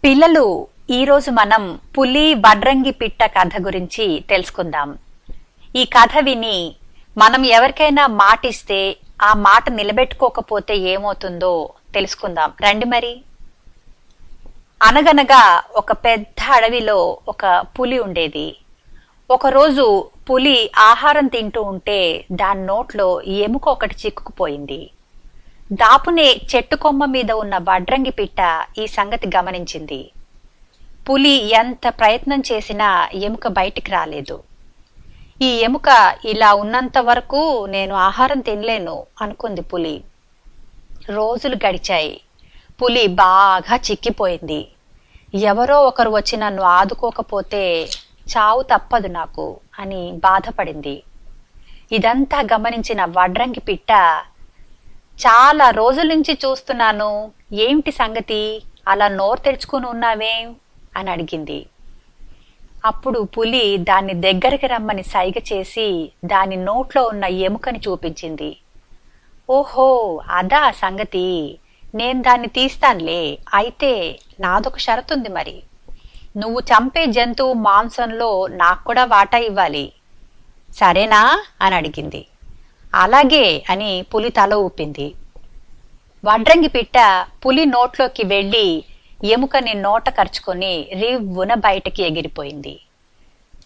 పిల్లలు, ఈరోజు మనం పులి వడ్రంగి పిట్ట కథ గురించి తెలుసుకుందాం. ఈ కథ విని మనం ఎవరికైనా మాటిస్తే ఆ మాట నిలబెట్టుకోకపోతే ఏమవుతుందో తెలుసుకుందాం రండి. మరి అనగనగా ఒక పెద్ద అడవిలో ఒక పులి ఉండేది. ఒకరోజు పులి ఆహారం తింటూ ఉంటే దాని నోట్లో ఎముక ఒకటి చిక్కుకుపోయింది. దాపునే చెట్టు కొమ్మ మీద ఉన్న వడ్రంగి పిట్ట ఈ సంగతి గమనించింది. పులి ఎంత ప్రయత్నం చేసినా ఎముక బయటికి రాలేదు. ఈ ఎముక ఇలా ఉన్నంత వరకు నేను ఆహారం తినలేను అనుకుంది పులి. రోజులు గడిచాయి. పులి బాగా చిక్కిపోయింది. ఎవరో ఒకరు వచ్చి నన్ను ఆదుకోకపోతే చావు తప్పదు నాకు అని బాధపడింది. ఇదంతా గమనించిన వడ్రంగి పిట్ట, చాలా రోజుల నుంచి చూస్తున్నాను, ఏమిటి సంగతి, అలా నోరు తెరుచుకుని ఉన్నావేం అని అడిగింది. అప్పుడు పులి దాన్ని దగ్గరికి రమ్మని సైగ చేసి దాని నోట్లో ఉన్న ఎముకని చూపించింది. ఓహో, అదా సంగతి, నేను దాన్ని తీస్తానులే. అయితే నాదొక షరతుంది. మరి నువ్వు చంపే జంతువు మాంసంలో నాకు కూడా వాటా ఇవ్వాలి, సరేనా అని అడిగింది. అలాగే అని పులి తల ఊపింది. వడ్రంగి పిట్ట పులి నోట్లోకి వెళ్లి ఎముకని నోట కరుచుకొని రివ్వున బయటకి ఎగిరిపోయింది.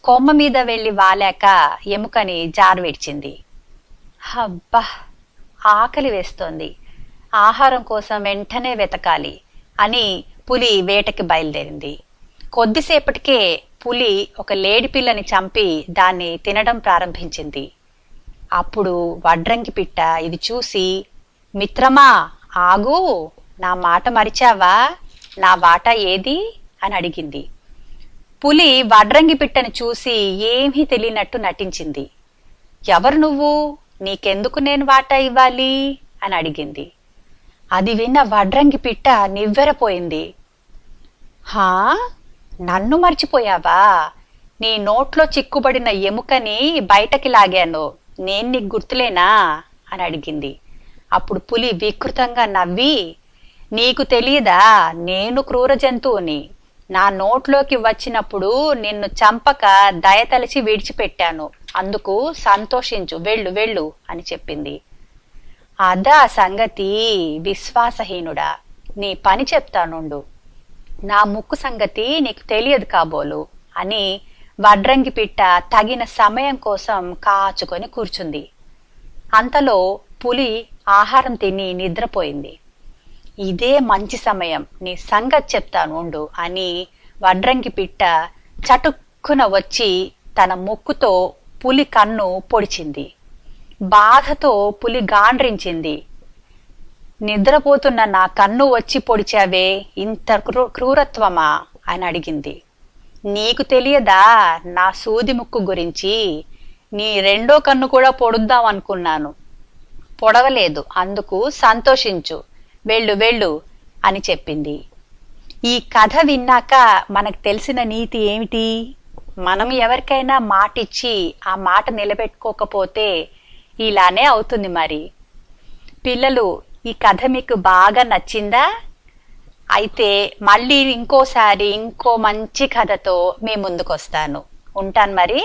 కొమ్మ మీద వెళ్లి వాలాక ఎముకని జారవిడ్చింది. అబ్బా, ఆకలి వేస్తోంది, ఆహారం కోసం వెంటనే వెతకాలి అని పులి వేటకి బయలుదేరింది. కొద్దిసేపటికే పులి ఒక లేడి పిల్లని చంపి దాన్ని తినడం ప్రారంభించింది. అప్పుడు వడ్రంగి పిట్ట ఇది చూసి, మిత్రమా ఆగు, నా మాట మరిచావా, నా వాటా ఏది అని అడిగింది. పులి వడ్రంగి పిట్టని చూసి ఏమీ తెలియనట్టు నటించింది. ఎవరు నువ్వు, నీకెందుకు నేను వాటా ఇవ్వాలి అని అడిగింది. అది విన్న వడ్రంగి పిట్ట నివ్వెరపోయింది. హా, నన్ను మర్చిపోయావా, నీ నోట్లో చిక్కుబడిన ఎముకని బయటకి లాగాను, నేను నీకు గుర్తులేనా అని అడిగింది. అప్పుడు పులి వికృతంగా నవ్వి, నీకు తెలియదా, నేను క్రూర జంతువుని, నా నోట్లోకి వచ్చినప్పుడు నిన్ను చంపక దయతలిచి విడిచిపెట్టాను, అందుకు సంతోషించు, వెళ్ళు వెళ్ళు అని చెప్పింది. అదా సంగతి, విశ్వాసహీనుడా, నీ పని చెప్తానుండు, నా ముక్కు సంగతి నీకు తెలియదు కాబోలు అని వడ్రంగి పిట్ట తగిన సమయం కోసం కాచుకొని కూర్చుంది. అంతలో పులి ఆహారం తిని నిద్రపోయింది. ఇదే మంచి సమయం, నీ సంగతి చెప్తాను ఉండు అని వడ్రంగి పిట్ట చటుక్కున వచ్చి తన ముక్కుతో పులి కన్ను పొడిచింది. బాధతో పులి గాండ్రించింది. నిద్రపోతున్న నా కన్ను వచ్చి పొడిచావే, ఇంత క్రూరత్వమా అని అడిగింది. నీకు తెలియదా నా సూది ముక్కు గురించి, నీ రెండో కన్ను కూడా పొడుద్దాం అనుకున్నాను, పొడవలేదు, అందుకు సంతోషించు, వెళ్ళు వెళ్ళు అని చెప్పింది. ఈ కథ విన్నాక మనకు తెలిసిన నీతి ఏమిటి? మనం ఎవరికైనా మాటిచ్చి ఆ మాట నిలబెట్టుకోకపోతే ఇలానే అవుతుంది. మరి పిల్లలు, ఈ కథ మీకు బాగా నచ్చిందా? అయితే మళ్ళీ ఇంకోసారి ఇంకో మంచి కథతో మీ ముందుకు వస్తాను. ఉంటాను మరి.